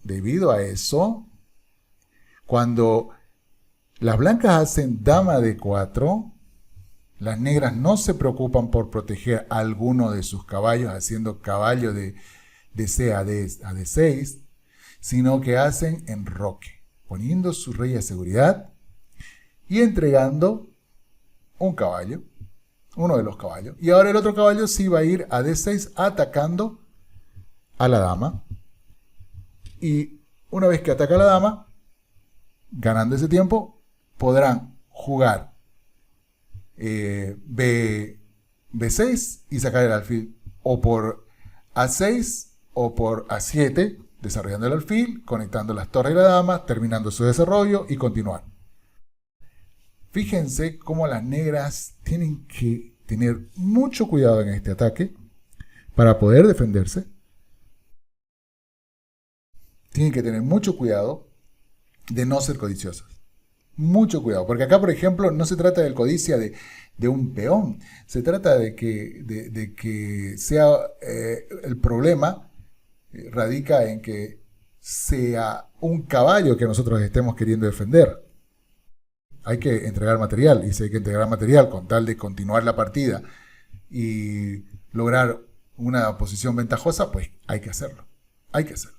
cuando las blancas hacen dama de 4, las negras no se preocupan por proteger a alguno de sus caballos haciendo caballo de C a D6, sino que hacen enroque, poniendo su rey a seguridad y entregando un caballo, uno de los caballos. Y ahora el otro caballo sí va a ir a D6 atacando a la dama. Y una vez que ataca a la dama, ganando ese tiempo, podrán jugar B6 y sacar el alfil o por A6 o por A7, desarrollando el alfil, conectando las torres y la dama, terminando su desarrollo y continuar. Fíjense cómo las negras tienen que tener mucho cuidado en este ataque para poder defenderse. Tienen que tener mucho cuidado de no ser codiciosas. Mucho cuidado, porque acá, por ejemplo, no se trata de codicia de un peón. Se trata de que sea el problema radica en que sea un caballo que nosotros estemos queriendo defender. Hay que entregar material, y si hay que entregar material con tal de continuar la partida y lograr una posición ventajosa, pues hay que hacerlo. Hay que hacerlo.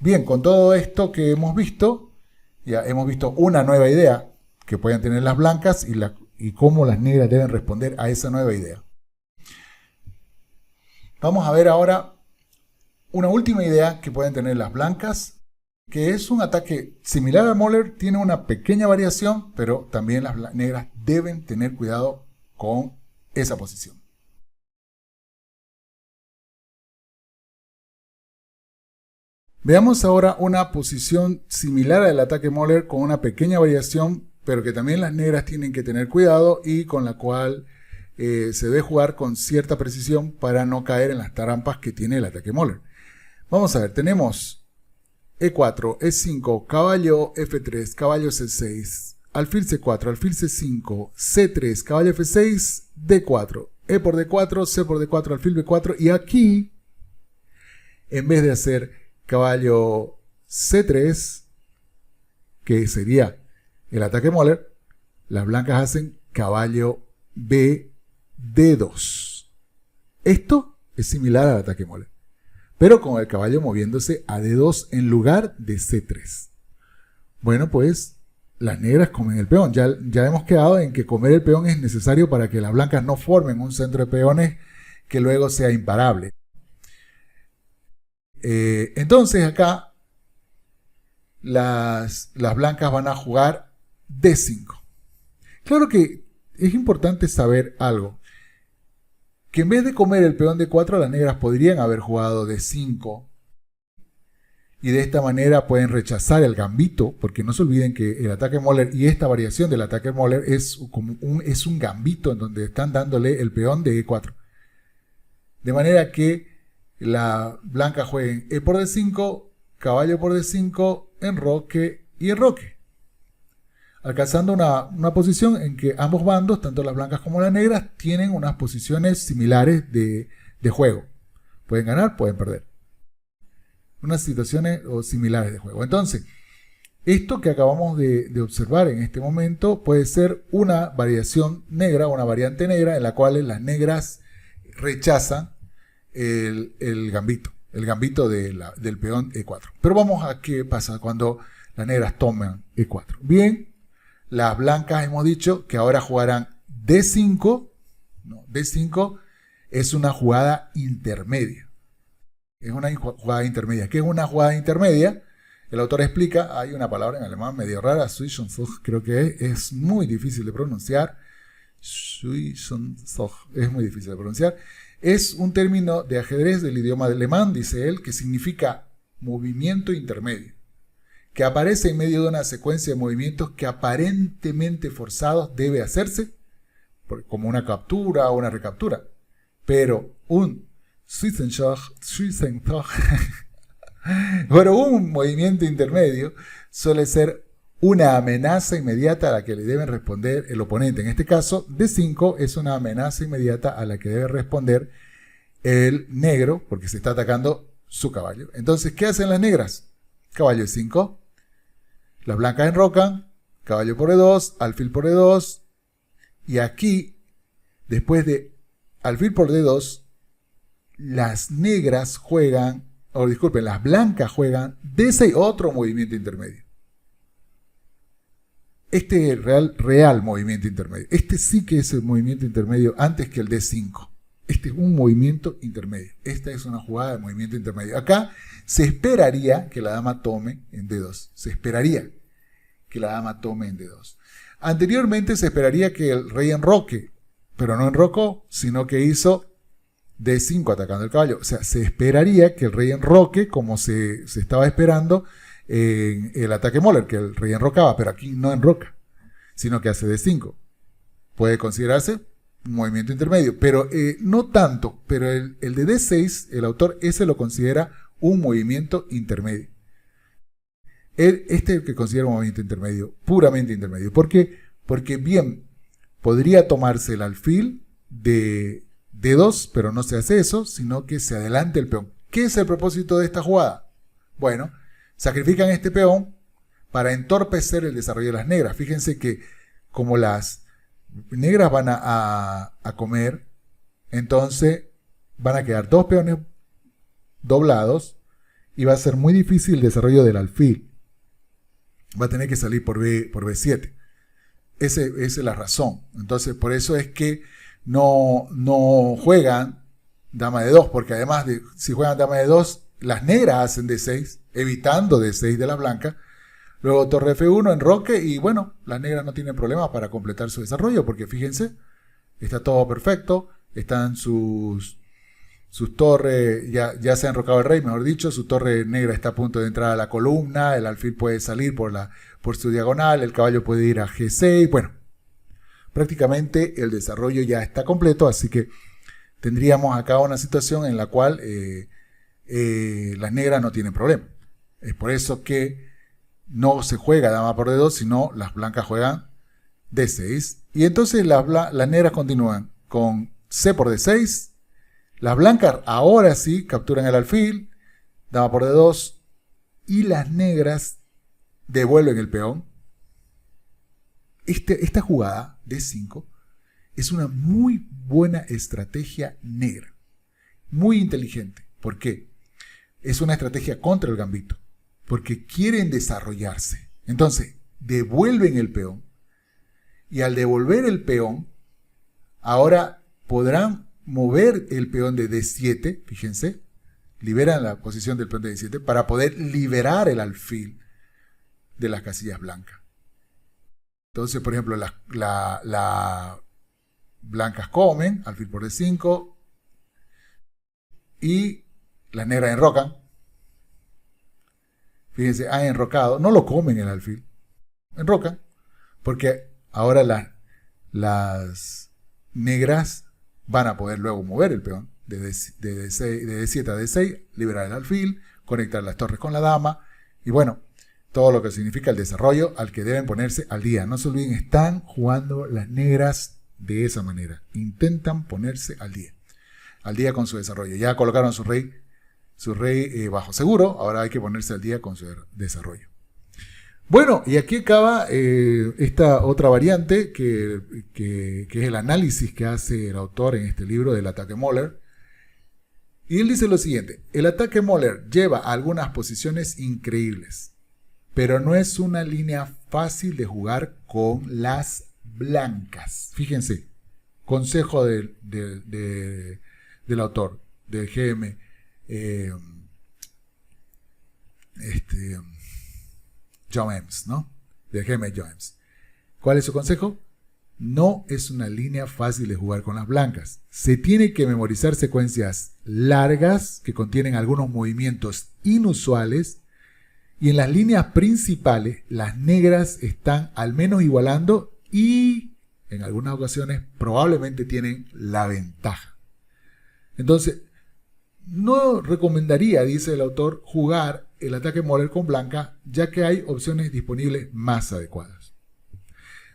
Bien, con todo esto que hemos visto, ya hemos visto una nueva idea que pueden tener las blancas y cómo las negras deben responder a esa nueva idea. Vamos a ver ahora una última idea que pueden tener las blancas, que es un ataque similar al Mogler, tiene una pequeña variación, pero también las negras deben tener cuidado con esa posición. Veamos ahora una posición similar al ataque Mogler con una pequeña variación, pero que también las negras tienen que tener cuidado y con la cual se debe jugar con cierta precisión para no caer en las trampas que tiene el ataque Mogler. Vamos a ver, tenemos E4, E5, caballo F3, caballo C6, alfil C4, alfil C5, C3, caballo F6, D4, E por D4, C por D4, alfil B4, y aquí, en vez de hacer caballo C3, que sería el ataque Mogler, las blancas hacen caballo B, D2. Esto es similar al ataque Mogler, pero con el caballo moviéndose a D2 en lugar de C3. Bueno, pues las negras comen el peón. Ya hemos quedado en que comer el peón es necesario para que las blancas no formen un centro de peones que luego sea imparable. Entonces acá las blancas van a jugar D5. Claro que es importante saber algo. Que en vez de comer el peón D4, las negras podrían haber jugado D5 y de esta manera pueden rechazar el gambito, porque no se olviden que el ataque Moller y esta variación del ataque Moller es un gambito en donde están dándole el peón de E4. De manera que la blanca juegue E por D5, caballo por D5, enroque y enroque, alcanzando una posición en que ambos bandos, tanto las blancas como las negras, tienen unas posiciones similares de juego. Pueden ganar, pueden perder. Unas situaciones similares de juego. Entonces, esto que acabamos de observar en este momento puede ser una variación negra, una variante negra, en la cual las negras rechazan el gambito del peón E4. Pero vamos a qué pasa cuando las negras toman E4. Bien, las blancas hemos dicho que ahora jugarán D5. No, D5 es una jugada intermedia. Es una jugada intermedia. ¿Qué es una jugada intermedia? El autor explica, hay una palabra en alemán medio rara, Zwischenzug, creo que es muy difícil de pronunciar. Zwischenzug, es muy difícil de pronunciar. Es un término de ajedrez del idioma alemán, dice él, que significa movimiento intermedio, que aparece en medio de una secuencia de movimientos que aparentemente forzados debe hacerse, como una captura o una recaptura. Pero un bueno, un movimiento intermedio suele ser una amenaza inmediata a la que le debe responder el oponente. En este caso, D5 es una amenaza inmediata a la que debe responder el negro, porque se está atacando su caballo. Entonces, ¿qué hacen las negras? Caballo E5. Las blancas enrocan, caballo por E2, alfil por E2. Y aquí, después de alfil por D2, las negras juegan, o disculpen, las blancas juegan D6, otro movimiento intermedio. Este es el real movimiento intermedio. Este sí que es el movimiento intermedio antes que el D5. Este es un movimiento intermedio. Esta es una jugada de movimiento intermedio. Acá se esperaría que la dama tome en D2. Se esperaría que la dama tome en D2. Anteriormente se esperaría que el rey enroque, pero no enrocó, sino que hizo D5 atacando el caballo. O sea, se esperaría que el rey enroque como se estaba esperando en el ataque Moller, que el rey enrocaba, pero aquí no enroca, sino que hace D5. Puede considerarse un movimiento intermedio, pero no tanto. Pero el de D6, el autor ese lo considera un movimiento intermedio. Este es el que considera un movimiento intermedio, puramente intermedio. ¿Por qué? Porque bien, podría tomarse el alfil de D2, pero no se hace eso, sino que se adelanta el peón. ¿Qué es el propósito de esta jugada? Bueno, sacrifican este peón para entorpecer el desarrollo de las negras. Fíjense que como las negras van a comer, entonces van a quedar dos peones doblados y va a ser muy difícil el desarrollo del alfil. Va a tener que salir por B7. Esa es la razón. Entonces, por eso es que no juegan dama de 2, porque además de si juegan dama de 2, las negras hacen D6, evitando D6 de la blanca. Luego torre F1, enroque, y bueno, las negras no tienen problemas para completar su desarrollo, porque fíjense, está todo perfecto, están sus torres, ya se ha enrocado el rey, mejor dicho, su torre negra está a punto de entrar a la columna, el alfil puede salir por su diagonal, el caballo puede ir a G6, bueno, prácticamente el desarrollo ya está completo, así que tendríamos acá una situación en la cual las negras no tienen problema. Es por eso que no se juega dama por D2, sino las blancas juegan D6. Y entonces las negras continúan con C por D6. Las blancas ahora sí capturan el alfil, dama por D2, y las negras devuelven el peón. Esta jugada D5 es una muy buena estrategia negra, muy inteligente. ¿Por qué? Es una estrategia contra el gambito, porque quieren desarrollarse. Entonces, devuelven el peón, y al devolver el peón, ahora podrán mover el peón de D7, fíjense, liberan la posición del peón de D7 para poder liberar el alfil de las casillas blancas. Entonces, por ejemplo, las blancas comen, alfil por D5, y las negras enrocan. Fíjense, han enrocado. No lo comen el alfil. Enrocan. Porque ahora las negras van a poder luego mover el peón de D7 a D6, liberar el alfil, conectar las torres con la dama y bueno, todo lo que significa el desarrollo al que deben ponerse al día. No se olviden, están jugando las negras de esa manera. Intentan ponerse al día con su desarrollo. Ya colocaron su rey bajo seguro, ahora hay que ponerse al día con su desarrollo. Bueno, y aquí acaba esta otra variante que es el análisis que hace el autor en este libro del ataque Moller. Y él dice lo siguiente: el ataque Moller lleva algunas posiciones increíbles, pero no es una línea fácil de jugar con las blancas. Fíjense, consejo del autor, del GM. John Eames, ¿no? Del GM John Eames. ¿Cuál es su consejo? No es una línea fácil de jugar con las blancas. Se tiene que memorizar secuencias largas que contienen algunos movimientos inusuales y en las líneas principales las negras están al menos igualando y en algunas ocasiones probablemente tienen la ventaja. Entonces, no recomendaría, dice el autor, jugar el ataque Moller con blanca, ya que hay opciones disponibles más adecuadas.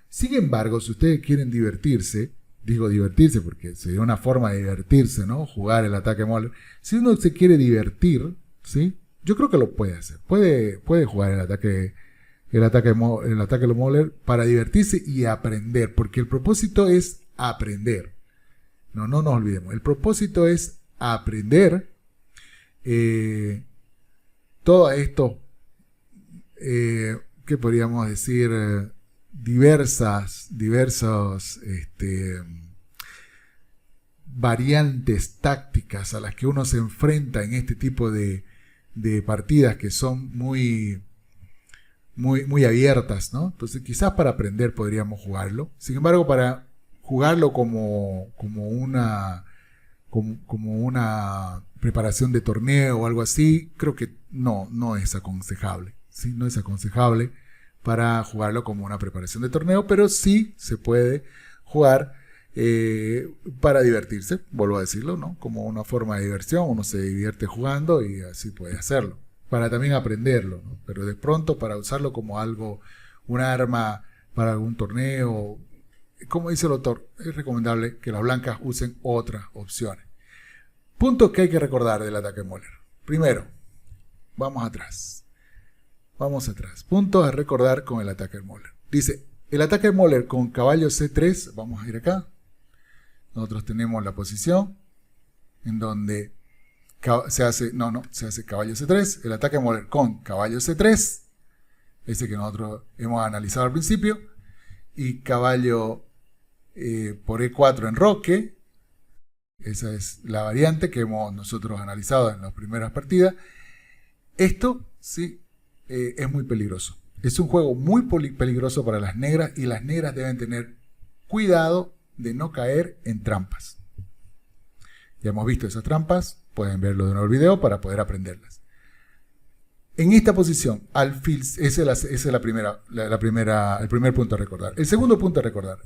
Sin embargo, si ustedes quieren divertirse, digo divertirse porque sería una forma de divertirse, ¿no? Jugar el ataque Moller. Si uno se quiere divertir, ¿sí? Yo creo que lo puede hacer. Puede jugar el ataque Moller para divertirse y aprender, porque el propósito es aprender. No nos olvidemos. El propósito es aprender todo esto, ¿qué podríamos decir? Diversas variantes tácticas a las que uno se enfrenta en este tipo de partidas que son muy abiertas, ¿no? Entonces quizás para aprender podríamos jugarlo. Sin embargo, para jugarlo como una preparación de torneo o algo así, creo que no es aconsejable. ¿Sí? No es aconsejable para jugarlo como una preparación de torneo, pero sí se puede jugar para divertirse, vuelvo a decirlo, ¿no? Como una forma de diversión, uno se divierte jugando y así puede hacerlo. Para también aprenderlo, ¿no? Pero de pronto para usarlo como algo, un arma para algún torneo, como dice el autor, es recomendable que las blancas usen otras opciones. Puntos que hay que recordar del ataque Moller. Primero, vamos atrás. Puntos a recordar con el ataque Moller. Dice, el ataque Moller con caballo C3, vamos a ir acá. Nosotros tenemos la posición en donde se hace caballo C3. El ataque Moller con caballo C3, ese que nosotros hemos analizado al principio, y caballo por E4 enroque. Esa es la variante que hemos nosotros analizado en las primeras partidas. Esto sí es muy peligroso. Es un juego muy peligroso para las negras y las negras deben tener cuidado de no caer en trampas. Ya hemos visto esas trampas, pueden verlo de nuevo el video para poder aprenderlas. En esta posición, alfil, ese es el primer punto a recordar. El segundo punto a recordar,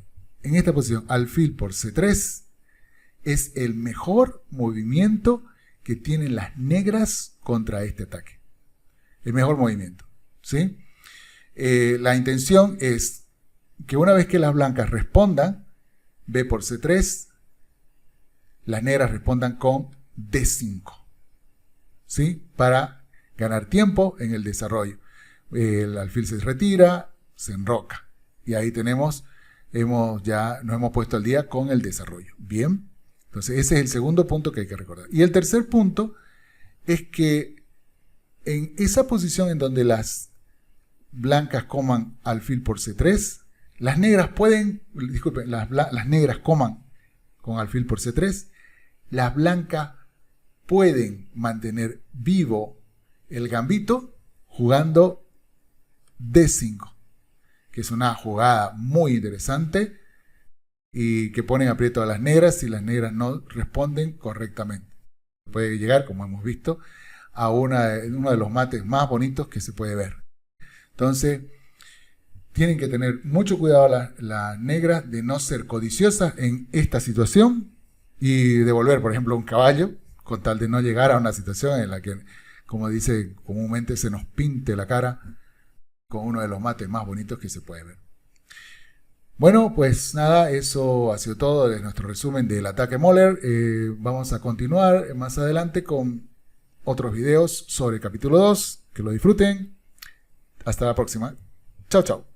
en esta posición, alfil por C3, es el mejor movimiento que tienen las negras contra este ataque. El mejor movimiento, ¿sí? La intención es que una vez que las blancas respondan, B por C3, las negras respondan con D5, ¿sí? Para ganar tiempo en el desarrollo. El alfil se retira, se enroca. Y ahí nos hemos puesto al día con el desarrollo. Bien. Entonces ese es el segundo punto que hay que recordar. Y el tercer punto es que en esa posición en donde las blancas coman alfil por C3, las negras las negras coman con alfil por C3, las blancas pueden mantener vivo el gambito jugando D5, que es una jugada muy interesante y que pone en aprieto a las negras si las negras no responden correctamente. Puede llegar, como hemos visto, a uno de los mates más bonitos que se puede ver. Entonces, tienen que tener mucho cuidado las negras de no ser codiciosas en esta situación y devolver, por ejemplo, un caballo, con tal de no llegar a una situación en la que, como dice comúnmente, se nos pinte la cara con uno de los mates más bonitos que se puede ver. Bueno, pues nada, eso ha sido todo de nuestro resumen del ataque Moller. Vamos a continuar más adelante con otros videos sobre el capítulo 2. Que lo disfruten. Hasta la próxima. Chao, chao.